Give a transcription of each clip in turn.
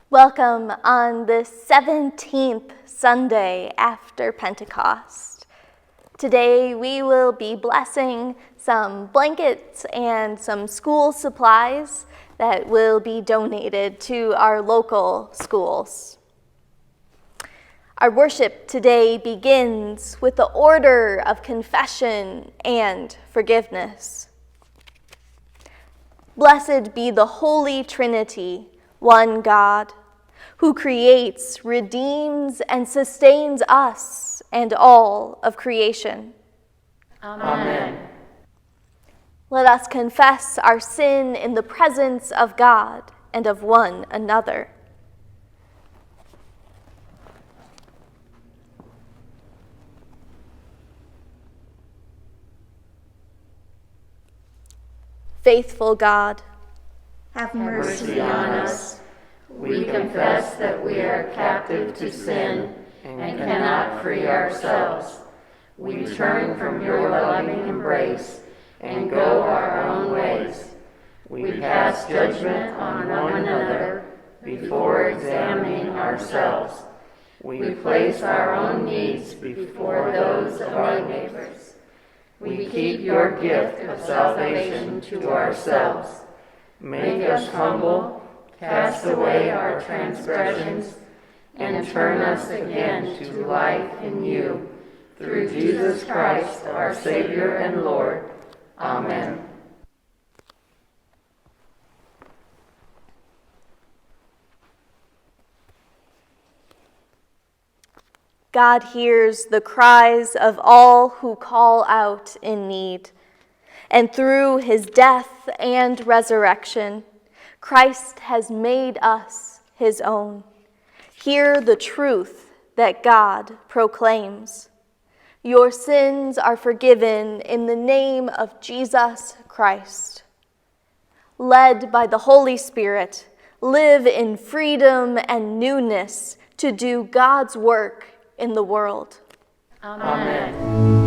Welcome on the 17th Sunday after Pentecost. Today we will be blessing some blankets and some school supplies that will be donated to our local schools. Our worship today begins with the order of confession and forgiveness. Blessed be the Holy Trinity, one God, who creates, redeems, and sustains us and all of creation. Amen. Let us confess our sin in the presence of God and of one another. Faithful God, have mercy on us. We confess that we are captive to sin and cannot free ourselves. We turn from your loving embrace and go our own ways. We pass judgment on one another before examining ourselves. We place our own needs before those of our neighbors. We keep your gift of salvation to ourselves. Make us humble, cast away our transgressions, and turn us again to life in you, through Jesus Christ, our Savior and Lord. Amen. God hears the cries of all who call out in need. And through his death and resurrection, Christ has made us his own. Hear the truth that God proclaims. Your sins are forgiven in the name of Jesus Christ. Led by the Holy Spirit, live in freedom and newness to do God's work in the world. Amen.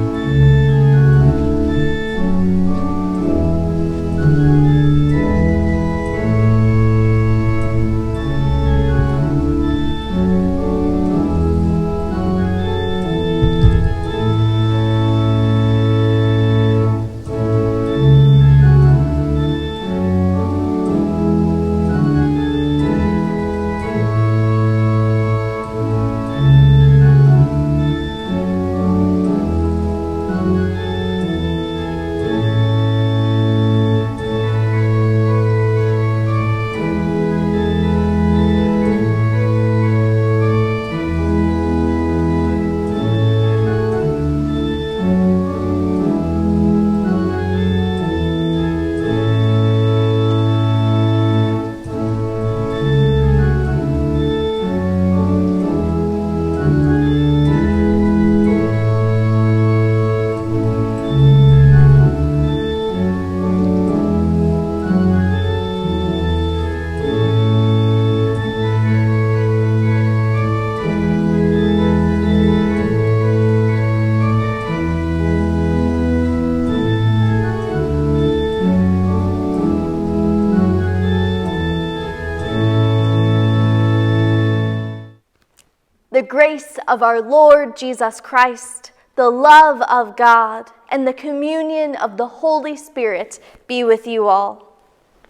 The grace of our Lord Jesus Christ, the love of God, and the communion of the Holy Spirit be with you all.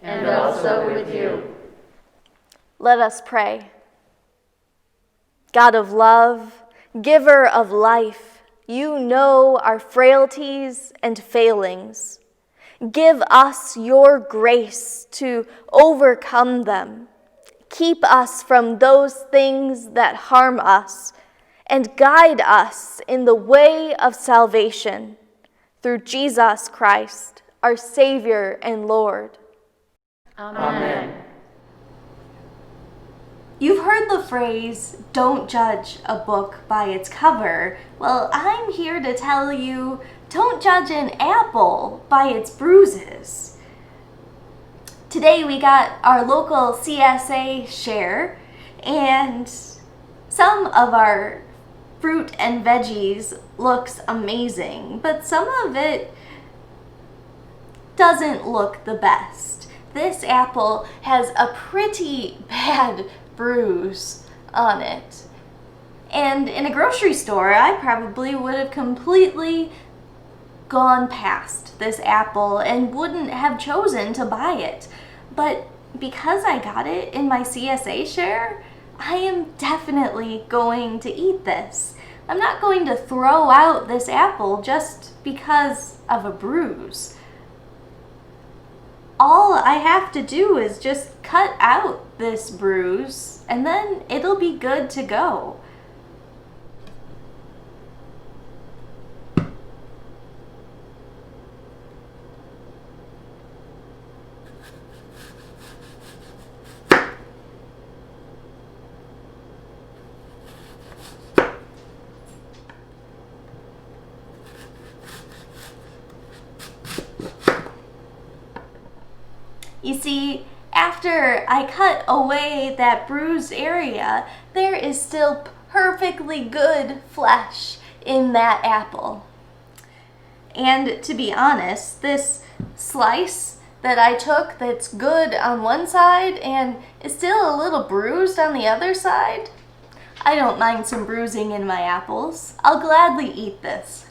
And also with you. Let us pray. God of love, giver of life, you know our frailties and failings. Give us your grace to overcome them. Keep us from those things that harm us, and guide us in the way of salvation, through Jesus Christ, our Savior and Lord. Amen. You've heard the phrase, don't judge a book by its cover. Well, I'm here to tell you, don't judge an apple by its bruises. Today we got our local CSA share, and some of our fruit and veggies looks amazing, but some of it doesn't look the best. This apple has a pretty bad bruise on it. And in a grocery store, I probably would have completely gone past this apple and wouldn't have chosen to buy it. But because I got it in my CSA share, I am definitely going to eat this. I'm not going to throw out this apple just because of a bruise. All I have to do is just cut out this bruise, and then it'll be good to go. You see, after I cut away that bruised area, there is still perfectly good flesh in that apple. And to be honest, this slice that I took that's good on one side and is still a little bruised on the other side, I don't mind some bruising in my apples. I'll gladly eat this.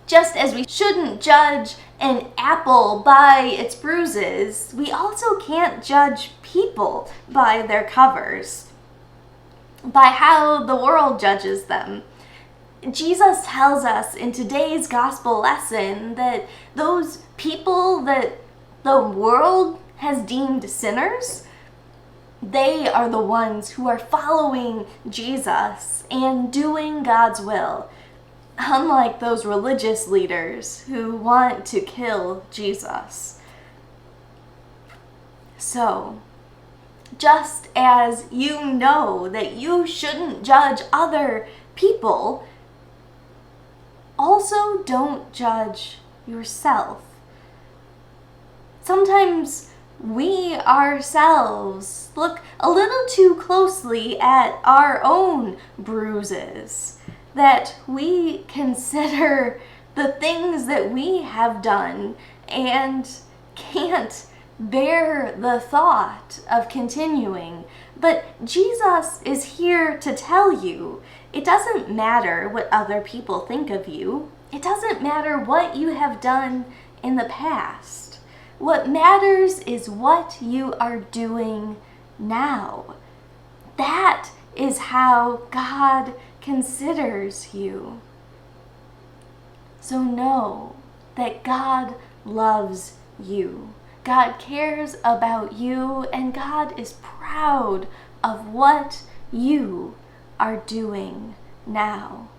Just as we shouldn't judge an apple by its bruises, we also can't judge people by their covers, by how the world judges them. Jesus tells us in today's gospel lesson that those people that the world has deemed sinners, they are the ones who are following Jesus and doing God's will. Unlike those religious leaders who want to kill Jesus. So, just as you know that you shouldn't judge other people, also don't judge yourself. Sometimes we ourselves look a little too closely at our own bruises, that we consider the things that we have done and can't bear the thought of continuing. But Jesus is here to tell you, it doesn't matter what other people think of you. It doesn't matter what you have done in the past. What matters is what you are doing now. That is how God considers you. So know that God loves you. God cares about you, and God is proud of what you are doing now.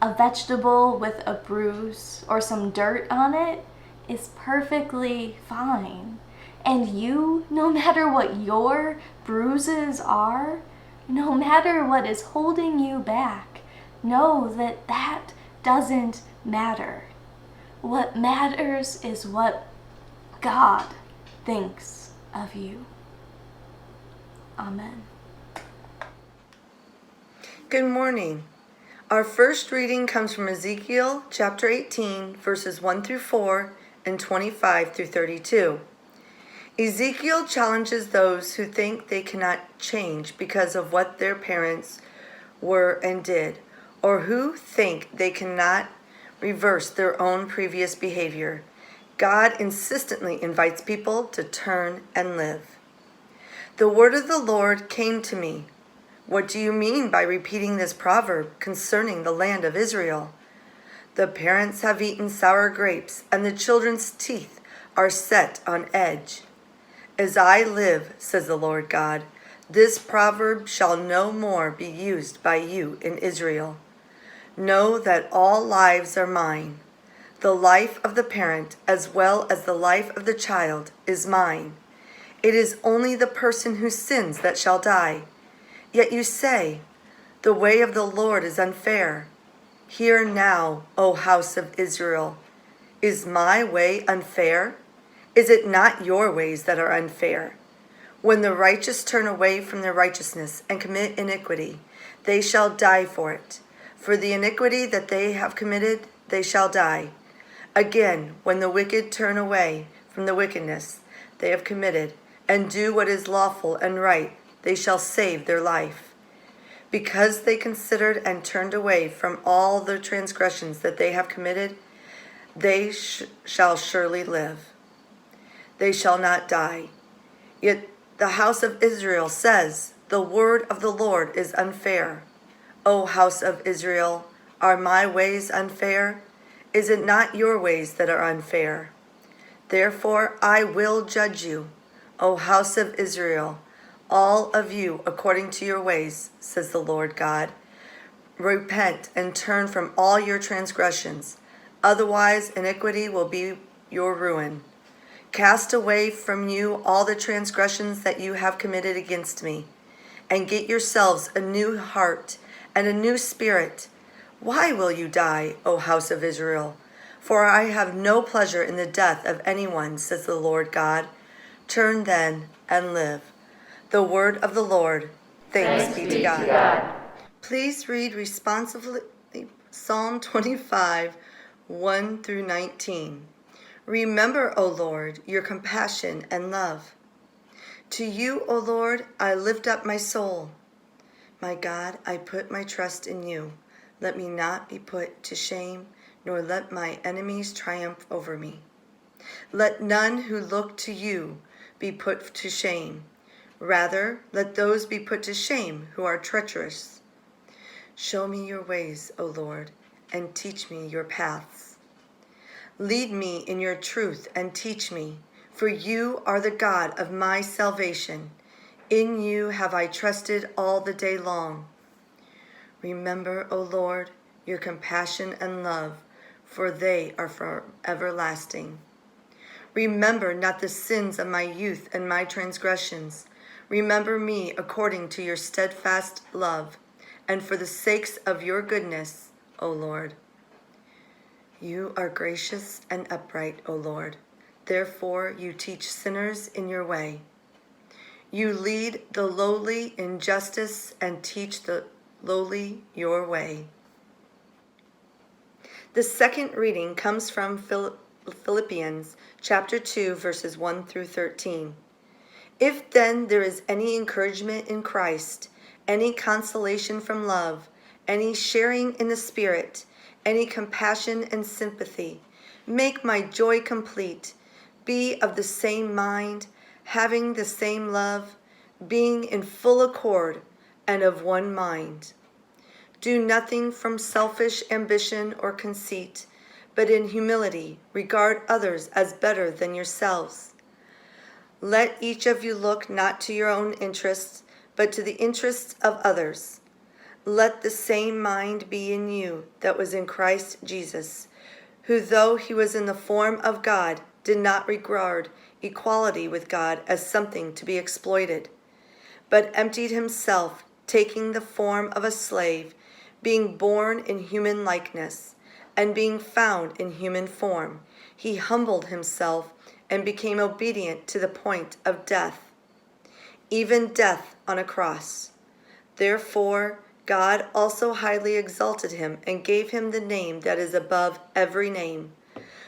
A vegetable with a bruise or some dirt on it is perfectly fine. And you, no matter what your bruises are, no matter what is holding you back, know that that doesn't matter. What matters is what God thinks of you. Amen. Good morning. Our first reading comes from Ezekiel chapter 18, verses 1 through 4 and 25 through 32. Ezekiel challenges those who think they cannot change because of what their parents were and did, or who think they cannot reverse their own previous behavior. God insistently invites people to turn and live. The word of the Lord came to me. What do you mean by repeating this proverb concerning the land of Israel? The parents have eaten sour grapes, and the children's teeth are set on edge. As I live, says the Lord God, this proverb shall no more be used by you in Israel. Know that all lives are mine. The life of the parent as well as the life of the child is mine. It is only the person who sins that shall die. Yet you say, the way of the Lord is unfair. Hear now, O house of Israel. Is my way unfair? Is it not your ways that are unfair? When the righteous turn away from their righteousness and commit iniquity, they shall die for it. For the iniquity that they have committed, they shall die. Again, when the wicked turn away from the wickedness they have committed, and do what is lawful and right, they shall save their life. Because they considered and turned away from all the transgressions that they have committed, they shall surely live. They shall not die. Yet the house of Israel says, the word of the Lord is unfair. O house of Israel, are my ways unfair? Is it not your ways that are unfair? Therefore I will judge you, O house of Israel, all of you according to your ways, says the Lord God. Repent and turn from all your transgressions, otherwise iniquity will be your ruin. Cast away from you all the transgressions that you have committed against me, and get yourselves a new heart and a new spirit. Why will you die, O house of Israel? For I have no pleasure in the death of anyone, says the Lord God. Turn then and live. The word of the Lord. Thanks be to God. Please read responsively Psalm 25, 1 through 19. Remember, O Lord, your compassion and love. To you, O Lord, I lift up my soul. My God, I put my trust in you. Let me not be put to shame, nor let my enemies triumph over me. Let none who look to you be put to shame. Rather, let those be put to shame who are treacherous. Show me your ways, O Lord, and teach me your paths. Lead me in your truth and teach me, for you are the God of my salvation. In you have I trusted all the day long. Remember, O Lord, your compassion and love, for they are from everlasting. Remember not the sins of my youth and my transgressions. Remember me according to your steadfast love, and for the sakes of your goodness, O Lord. You are gracious and upright, O Lord. Therefore you teach sinners in your way. You lead the lowly in justice and teach the lowly your way. The second reading comes from Philippians chapter 2, verses 1 through 13. If then there is any encouragement in Christ, any consolation from love, any sharing in the Spirit, any compassion and sympathy, make my joy complete. Be of the same mind, having the same love, being in full accord and of one mind. Do nothing from selfish ambition or conceit, but in humility regard others as better than yourselves. Let each of you look not to your own interests, but to the interests of others. Let the same mind be in you that was in Christ Jesus, who though he was in the form of God, did not regard equality with God as something to be exploited, but emptied himself, taking the form of a slave, being born in human likeness, and being found in human form, he humbled himself and became obedient to the point of death, even death on a cross. Therefore, God also highly exalted him and gave him the name that is above every name,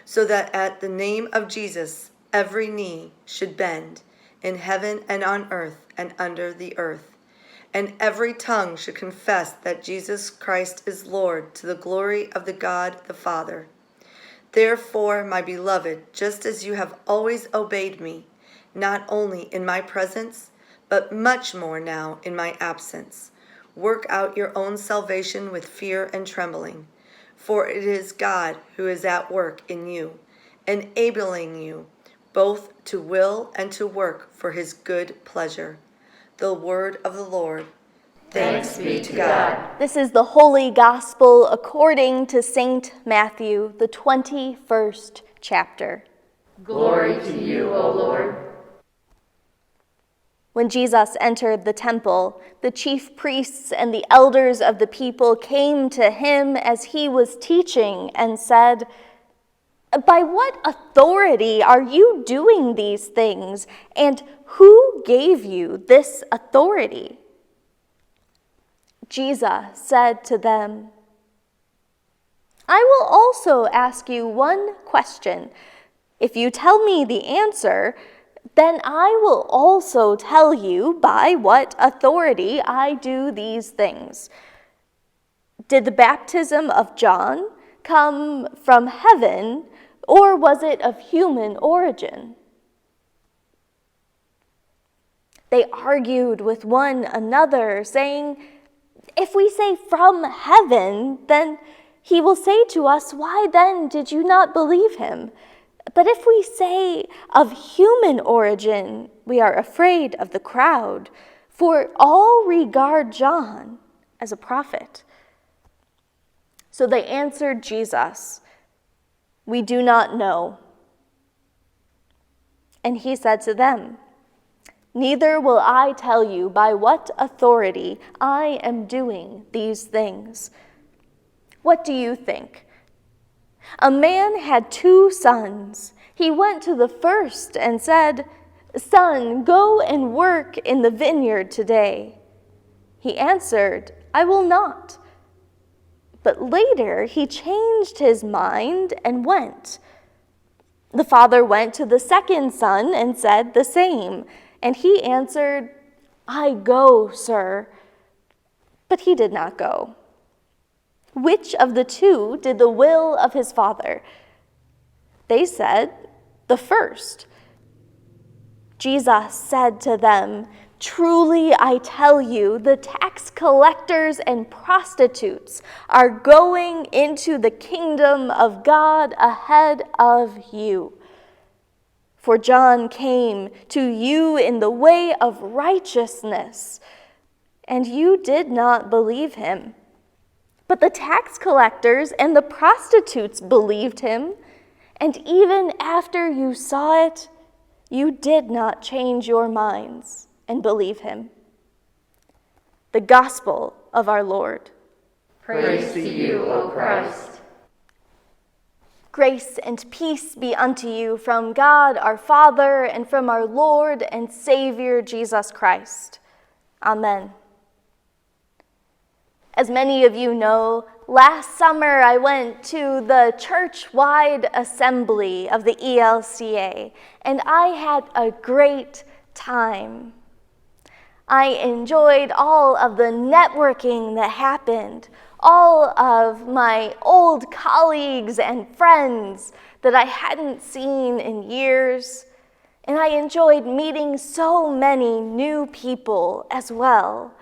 so that at the name of Jesus every knee should bend, in heaven and on earth and under the earth, and every tongue should confess that Jesus Christ is Lord, to the glory of the God the Father. Therefore, my beloved, just as you have always obeyed me, not only in my presence, but much more now in my absence, work out your own salvation with fear and trembling, for it is God who is at work in you, enabling you both to will and to work for his good pleasure. The word of the Lord. Thanks be to God. This is the Holy Gospel according to St. Matthew, the 21st chapter. Glory to you, O Lord. When Jesus entered the temple, the chief priests and the elders of the people came to him as he was teaching and said, "By what authority are you doing these things? And who gave you this authority?" Jesus said to them, I will also ask you one question. If you tell me the answer, then I will also tell you by what authority I do these things. Did the baptism of John come from heaven, or was it of human origin?" They argued with one another, saying, "If we say from heaven, then he will say to us, 'Why then did you not believe him?' But if we say of human origin, we are afraid of the crowd, for all regard John as a prophet." So they answered Jesus, "We do not know." And he said to them, "Neither will I tell you by what authority I am doing these things. What do you think? A man had 2 sons. He went to the first and said, 'Son, go and work in the vineyard today.' He answered, 'I will not.' But later he changed his mind and went. The father went to the second son and said the same, and he answered, 'I go, sir.' But he did not go. Which of the 2 did the will of his father?" They said, "The first." Jesus said to them, "Truly I tell you, the tax collectors and prostitutes are going into the kingdom of God ahead of you. For John came to you in the way of righteousness, and you did not believe him. But the tax collectors and the prostitutes believed him, and even after you saw it, you did not change your minds and believe him." The Gospel of our Lord. Praise to you, O Christ. Grace and peace be unto you from God our Father and from our Lord and Savior Jesus Christ. Amen. As many of you know, last summer I went to the church-wide assembly of the ELCA, and I had a great time. I enjoyed all of the networking that happened, all of my old colleagues and friends that I hadn't seen in years, and I enjoyed meeting so many new people as well.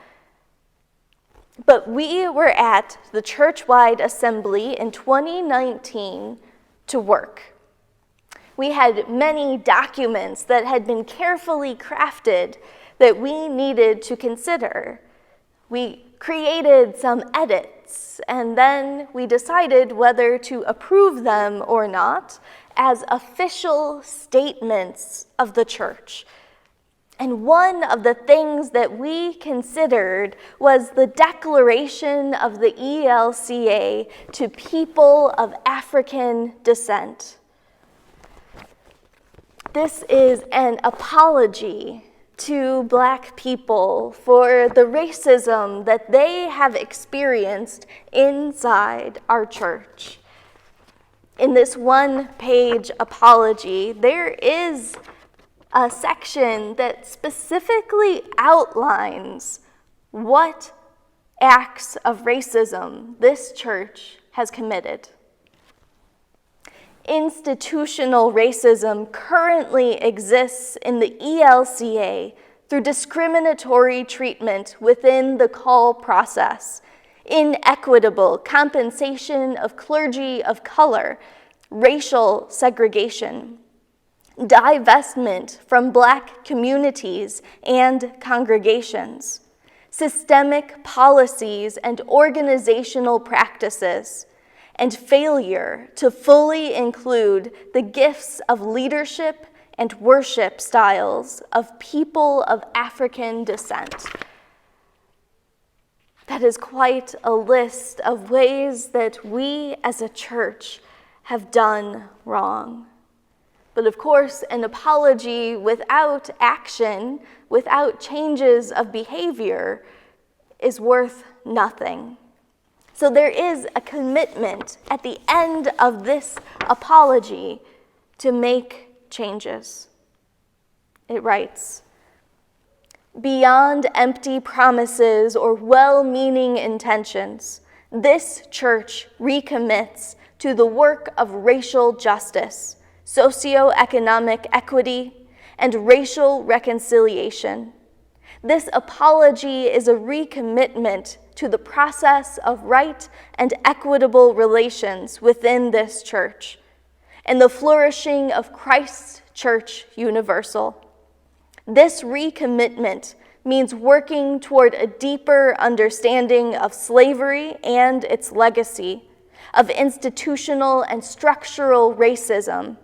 But we were at the church-wide assembly in 2019 to work. We had many documents that had been carefully crafted that we needed to consider. We created some edits, and then we decided whether to approve them or not as official statements of the church. And one of the things that we considered was the declaration of the ELCA to people of African descent. This is an apology to Black people for the racism that they have experienced inside our church. In this one-page apology, there is a section that specifically outlines what acts of racism this church has committed. Institutional racism currently exists in the ELCA through discriminatory treatment within the call process, inequitable compensation of clergy of color, racial segregation, divestment from Black communities and congregations, systemic policies and organizational practices, and failure to fully include the gifts of leadership and worship styles of people of African descent. That is quite a list of ways that we as a church have done wrong. But of course, an apology without action, without changes of behavior, is worth nothing. So there is a commitment at the end of this apology to make changes. It writes, "Beyond empty promises or well-meaning intentions, this church recommits to the work of racial justice, socioeconomic equity, and racial reconciliation. This apology is a recommitment to the process of right and equitable relations within this church and the flourishing of Christ's Church Universal. This recommitment means working toward a deeper understanding of slavery and its legacy, of institutional and structural racism,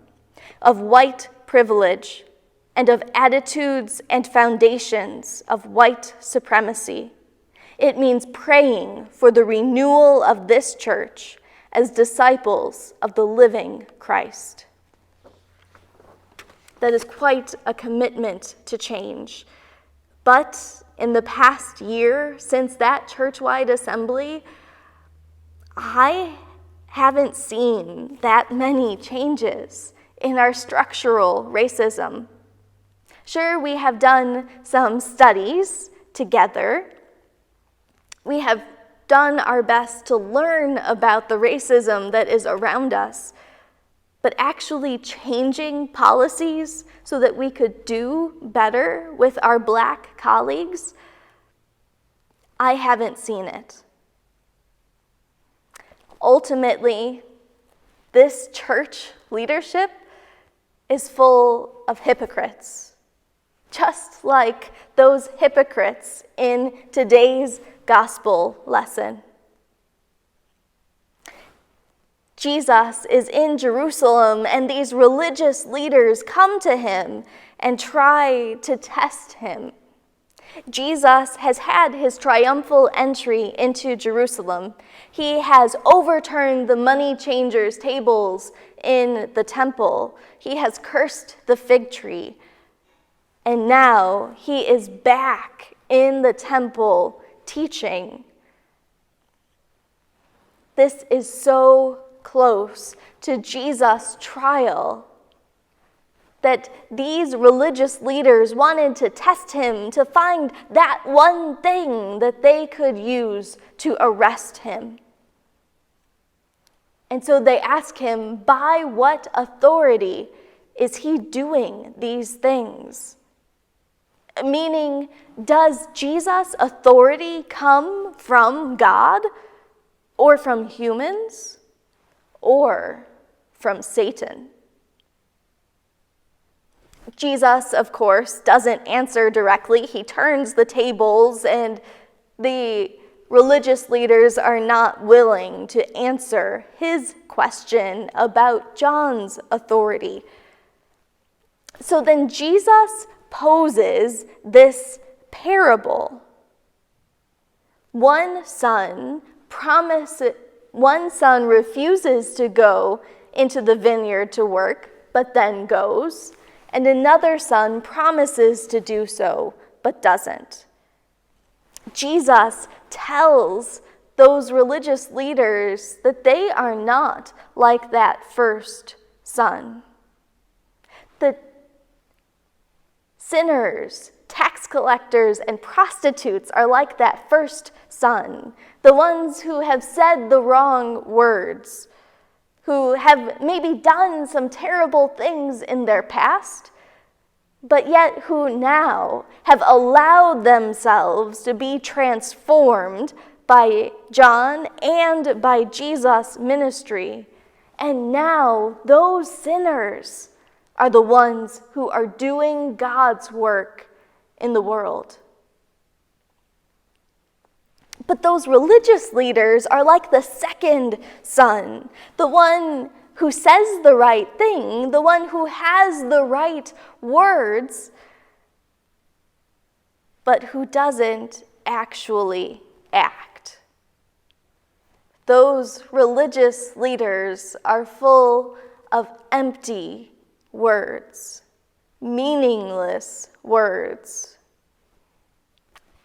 of white privilege, and of attitudes and foundations of white supremacy. It means praying for the renewal of this church as disciples of the living Christ." That is quite a commitment to change. But in the past year, since that church-wide assembly, I haven't seen that many changes in our structural racism. Sure, we have done some studies together. We have done our best to learn about the racism that is around us, but actually changing policies so that we could do better with our Black colleagues, I haven't seen it. Ultimately, this church leadership is full of hypocrites, just like those hypocrites in today's gospel lesson. Jesus is in Jerusalem, and these religious leaders come to him and try to test him. Jesus has had his triumphal entry into Jerusalem. He has overturned the money changers' tables in the temple. He has cursed the fig tree. And now he is back in the temple teaching. This is so close to Jesus' trial that these religious leaders wanted to test him to find that one thing that they could use to arrest him. And so they ask him, by what authority is he doing these things? Meaning, does Jesus' authority come from God, or from humans, or from Satan? Jesus, of course, doesn't answer directly. He turns the tables, and the religious leaders are not willing to answer his question about John's authority. So then Jesus poses this parable. One son refuses to go into the vineyard to work, but then goes, and another son promises to do so, but doesn't. Jesus tells those religious leaders that they are not like that first son. The sinners, tax collectors, and prostitutes are like that first son, the ones who have said the wrong words, who have maybe done some terrible things in their past, but yet who now have allowed themselves to be transformed by John and by Jesus' ministry. And now those sinners are the ones who are doing God's work in the world. But those religious leaders are like the second son, the one who says the right thing, the one who has the right words, but who doesn't actually act. Those religious leaders are full of empty words, meaningless words,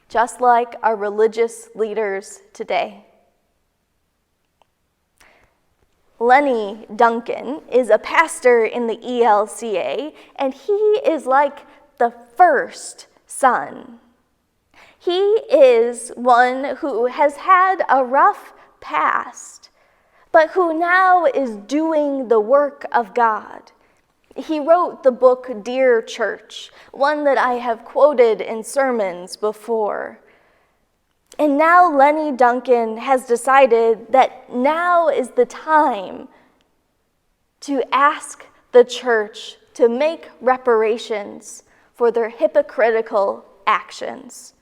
just like our religious leaders today. Lenny Duncan is a pastor in the ELCA, and he is like the first son. He is one who has had a rough past, but who now is doing the work of God. He wrote the book Dear Church, one that I have quoted in sermons before. And now Lenny Duncan has decided that now is the time to ask the church to make reparations for their hypocritical actions.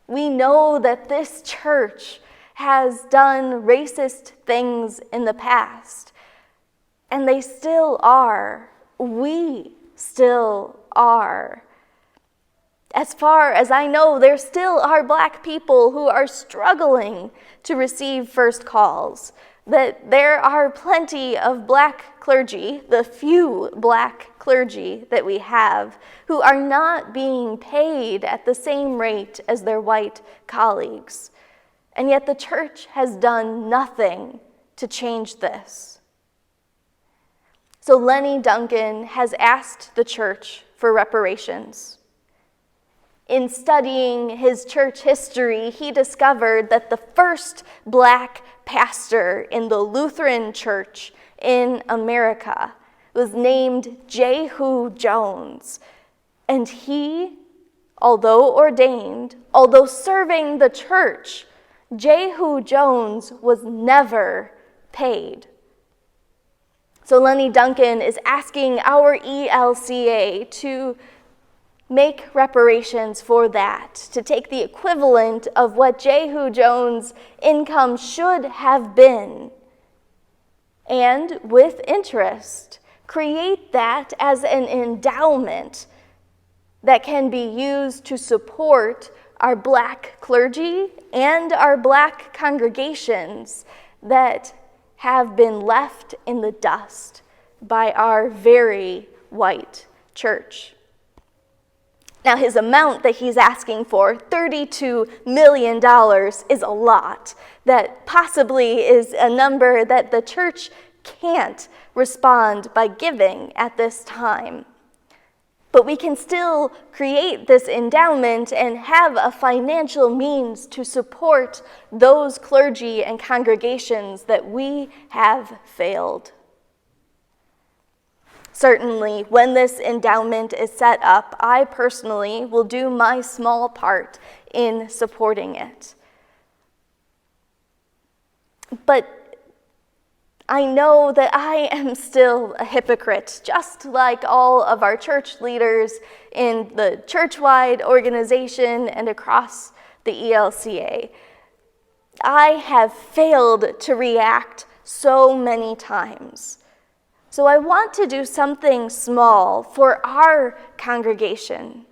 We know that this church has done racist things in the past, and they still are. We still are. As far as I know, there still are Black people who are struggling to receive first calls. That there are plenty of Black clergy, the few Black clergy that we have, who are not being paid at the same rate as their white colleagues. And yet the church has done nothing to change this. So Lenny Duncan has asked the church for reparations. In studying his church history, he discovered that the first Black pastor in the Lutheran Church in America was named Jehu Jones. And he, although ordained, although serving the church, Jehu Jones was never paid. So Lenny Duncan is asking our ELCA to make reparations for that, to take the equivalent of what Jehu Jones' income should have been, and with interest, create that as an endowment that can be used to support our Black clergy and our Black congregations that have been left in the dust by our very white church. Now, his amount that he's asking for, $32 million, is a lot. That possibly is a number that the church can't respond by giving at this time. But we can still create this endowment and have a financial means to support those clergy and congregations that we have failed. Certainly, when this endowment is set up, I personally will do my small part in supporting it. But I know that I am still a hypocrite, just like all of our church leaders in the church-wide organization and across the ELCA. I have failed to react so many times. So I want to do something small for our congregation.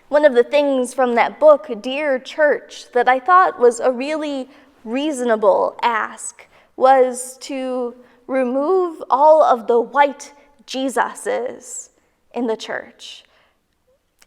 One of the things from that book, Dear Church, that I thought was a really reasonable ask was to remove all of the white Jesuses in the church.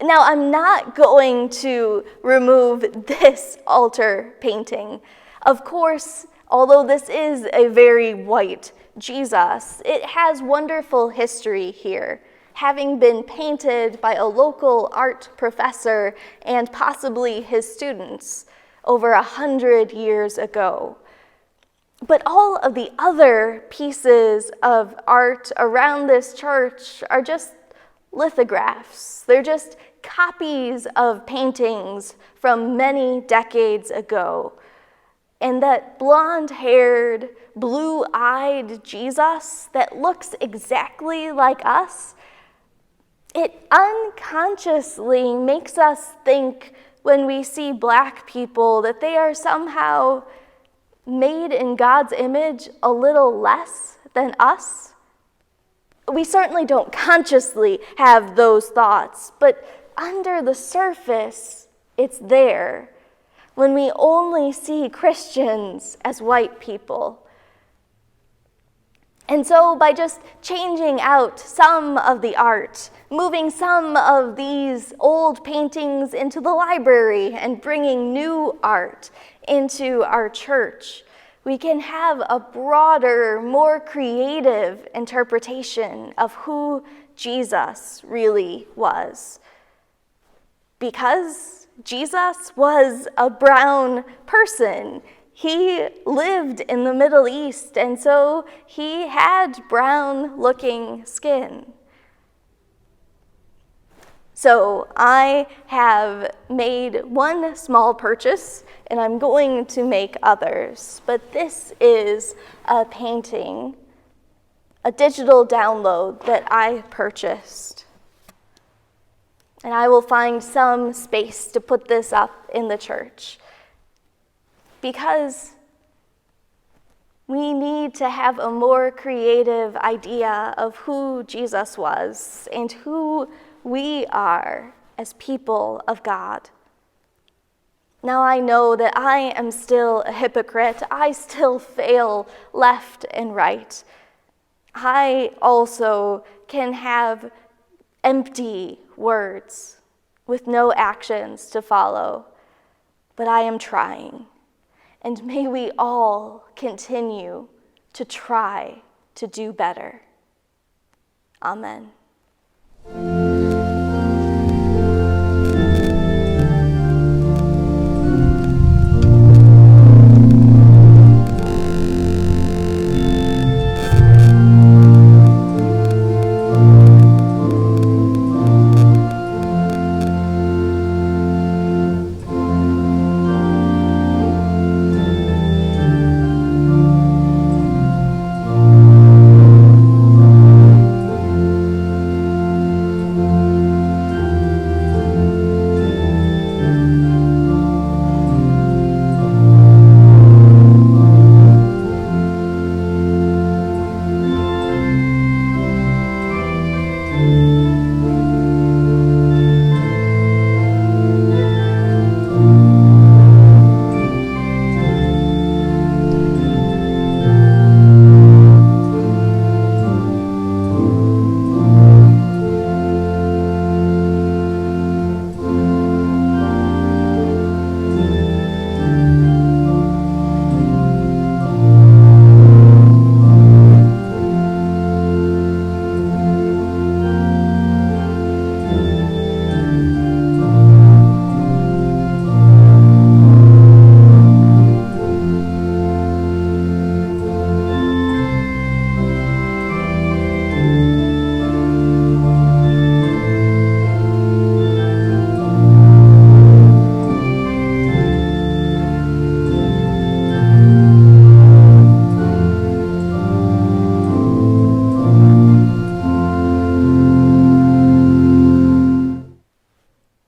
Now, I'm not going to remove this altar painting. Of course, although this is a very white Jesus, it has wonderful history here, having been painted by a local art professor and possibly his students over 100 years ago. But all of the other pieces of art around this church are just lithographs. They're just copies of paintings from many decades ago. And that blonde-haired, blue-eyed Jesus that looks exactly like us, it unconsciously makes us think when we see Black people that they are somehow made in God's image a little less than us. We certainly don't consciously have those thoughts, but under the surface, it's there. When we only see Christians as white people. And so by just changing out some of the art, moving some of these old paintings into the library and bringing new art into our church, we can have a broader, more creative interpretation of who Jesus really was. Because Jesus was a brown person. He lived in the Middle East, and so he had brown-looking skin. So I have made one small purchase, and I'm going to make others. But this is a painting, a digital download that I purchased. And I will find some space to put this up in the church. Because we need to have a more creative idea of who Jesus was and who we are as people of God. Now I know that I am still a hypocrite. I still fail left and right. I also can have empty words with no actions to follow, but I am trying. And may we all continue to try to do better. Amen.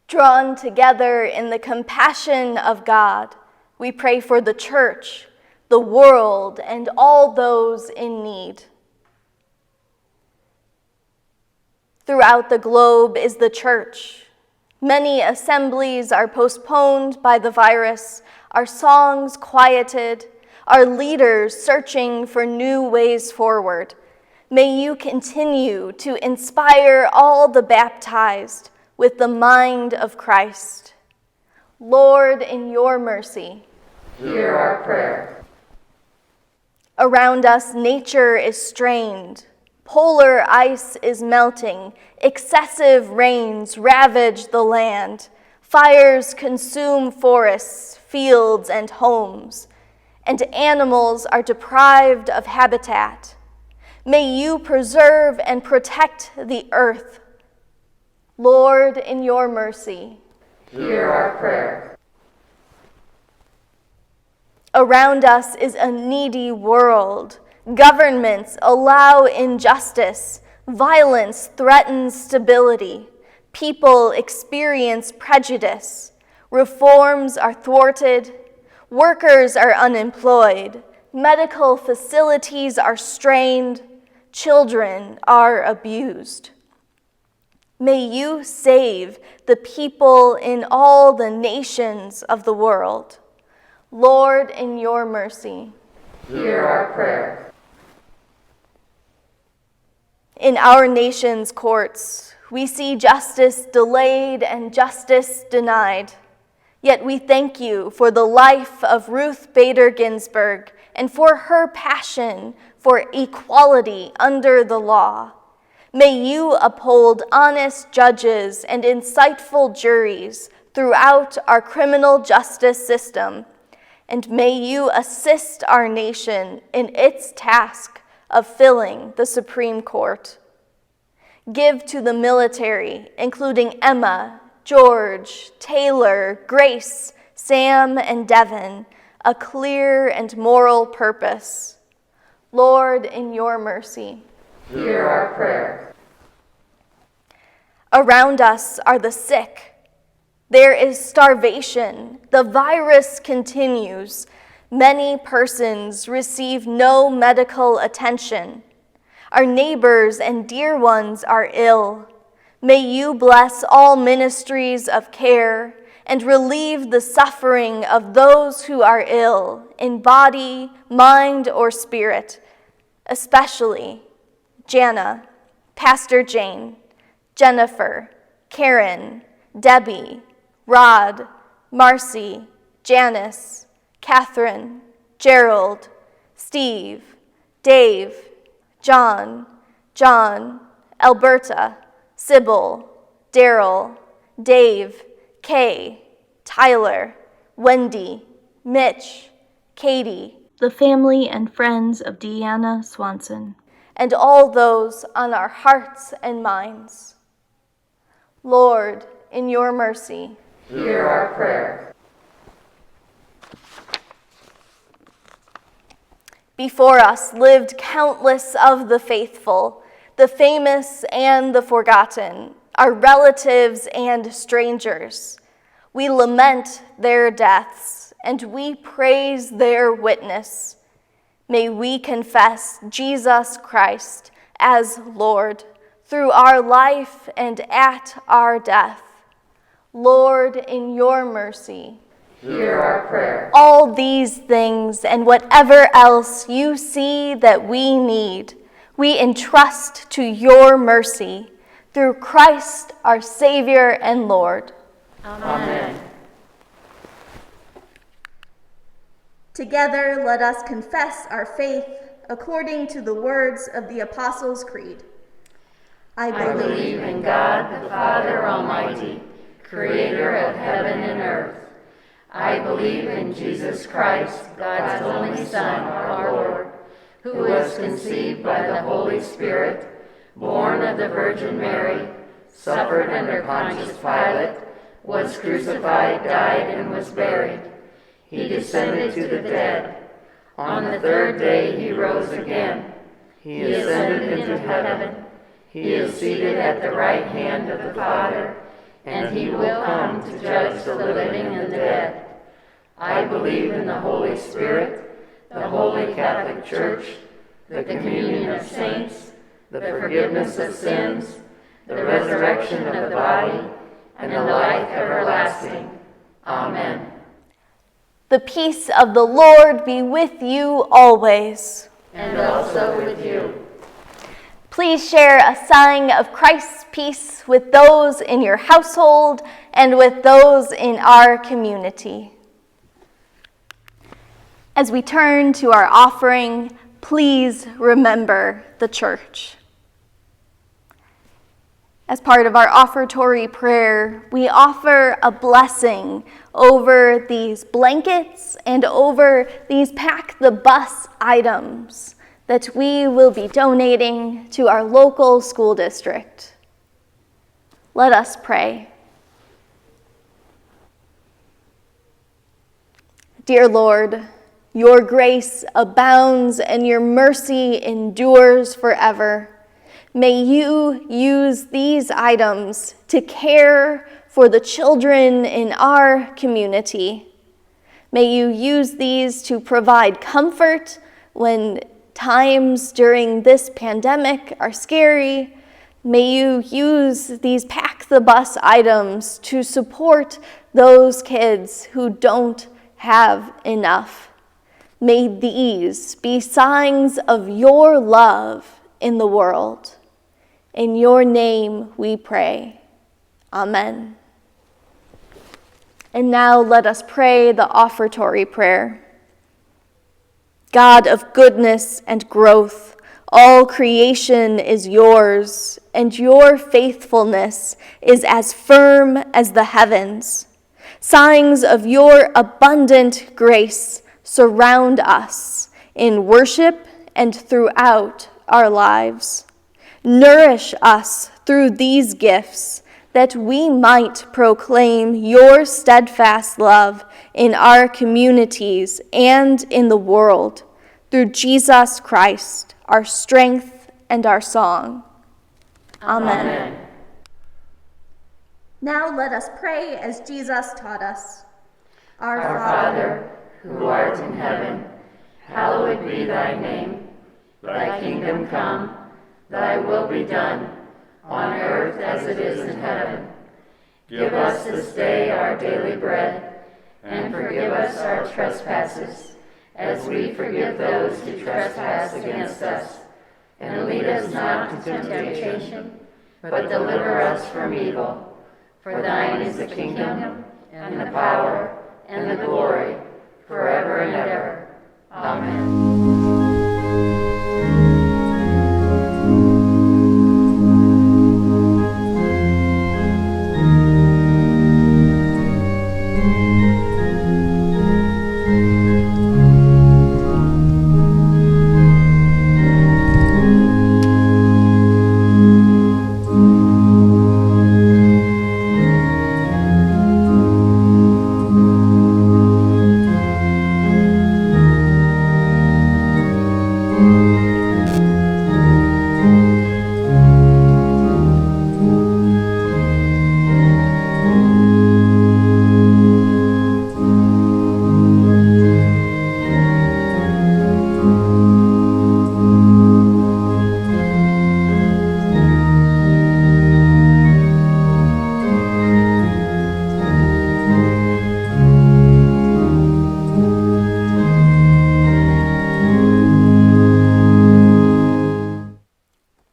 Drawn together in the compassion of God, we pray for the church, the world, and all those in need. Throughout the globe is the church. Many assemblies are postponed by the virus, our songs quieted, our leaders searching for new ways forward. May you continue to inspire all the baptized with the mind of Christ. Lord, in your mercy, hear our prayer. Around us, nature is strained. Polar ice is melting. Excessive rains ravage the land. Fires consume forests, fields, and homes. And animals are deprived of habitat. May you preserve and protect the earth. Lord, in your mercy, hear our prayer. Around us is a needy world. Governments allow injustice. Violence threatens stability. People experience prejudice. Reforms are thwarted. Workers are unemployed. Medical facilities are strained. Children are abused. May you save the people in all the nations of the world. Lord, in your mercy, hear our prayer. In our nation's courts, we see justice delayed and justice denied. Yet we thank you for the life of Ruth Bader Ginsburg and for her passion for equality under the law. May you uphold honest judges and insightful juries throughout our criminal justice system, and may you assist our nation in its task of filling the Supreme Court. Give to the military, including Emma, George, Taylor, Grace, Sam, and Devin, a clear and moral purpose. Lord, in your mercy, hear our prayer. Around us are the sick. There is starvation. The virus continues. Many persons receive no medical attention. Our neighbors and dear ones are ill. May you bless all ministries of care and relieve the suffering of those who are ill in body, mind, or spirit, especially Jana, Pastor Jane, Jennifer, Karen, Debbie, Rod, Marcy, Janice, Catherine, Gerald, Steve, Dave, John, Alberta, Sybil, Daryl, Dave, Kay, Tyler, Wendy, Mitch, Katie, the family and friends of Deanna Swanson, and all those on our hearts and minds. Lord, in your mercy, hear our prayer. Before us lived countless of the faithful, the famous and the forgotten, our relatives and strangers. We lament their deaths, and we praise their witness. May we confess Jesus Christ as Lord through our life and at our death. Lord, in your mercy, hear our prayer. All these things and whatever else you see that we need, we entrust to your mercy through Christ our Savior and Lord. Amen. Together let us confess our faith according to the words of the Apostles' Creed. I believe in God the Father Almighty, creator of heaven and earth. I believe in Jesus Christ, God's only Son, our Lord, who was conceived by the Holy Spirit, born of the Virgin Mary, suffered under Pontius Pilate, was crucified, died, and was buried. He descended to the dead. On the third day he rose again. He ascended into heaven. He is seated at the right hand of the Father, and he will come to judge the living and the dead. I believe in the Holy Spirit, the Holy Catholic Church, the communion of saints, the forgiveness of sins, the resurrection of the body, and the life everlasting. Amen. The peace of the Lord be with you always. And also with you. Please share a sign of Christ's peace with those in your household and with those in our community. As we turn to our offering, please remember the church. As part of our offertory prayer, we offer a blessing over these blankets and over these Pack the Bus items that we will be donating to our local school district. Let us pray. Dear Lord, your grace abounds and your mercy endures forever. May you use these items to care for the children in our community. May you use these to provide comfort when times during this pandemic are scary. May you use these Pack the Bus items to support those kids who don't have enough. May these be signs of your love in the world. In your name we pray. Amen. And now let us pray the offertory prayer. God of goodness and growth, all creation is yours, and your faithfulness is as firm as the heavens. Signs of your abundant grace surround us in worship and throughout our lives. Nourish us through these gifts, that we might proclaim your steadfast love in our communities and in the world, through Jesus Christ, our strength and our song. Amen. Now let us pray as Jesus taught us. Our Father, who art in heaven, hallowed be thy name. Thy kingdom come, thy will be done, on earth as it is in heaven. Give us this day our daily bread, and forgive us our trespasses, as we forgive those who trespass against us. And lead us not into temptation, but deliver us from evil. For thine is the kingdom, and the power, and the glory, forever and ever. Amen.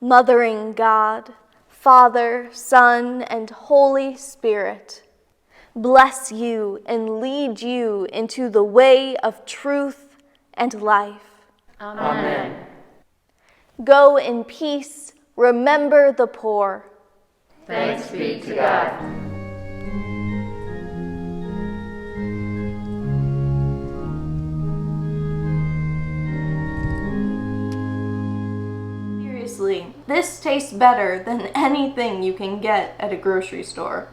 Mothering God, Father, Son, and Holy Spirit, bless you and lead you into the way of truth and life. Amen. Go in peace, remember the poor. Thanks be to God. Seriously, this tastes better than anything you can get at a grocery store.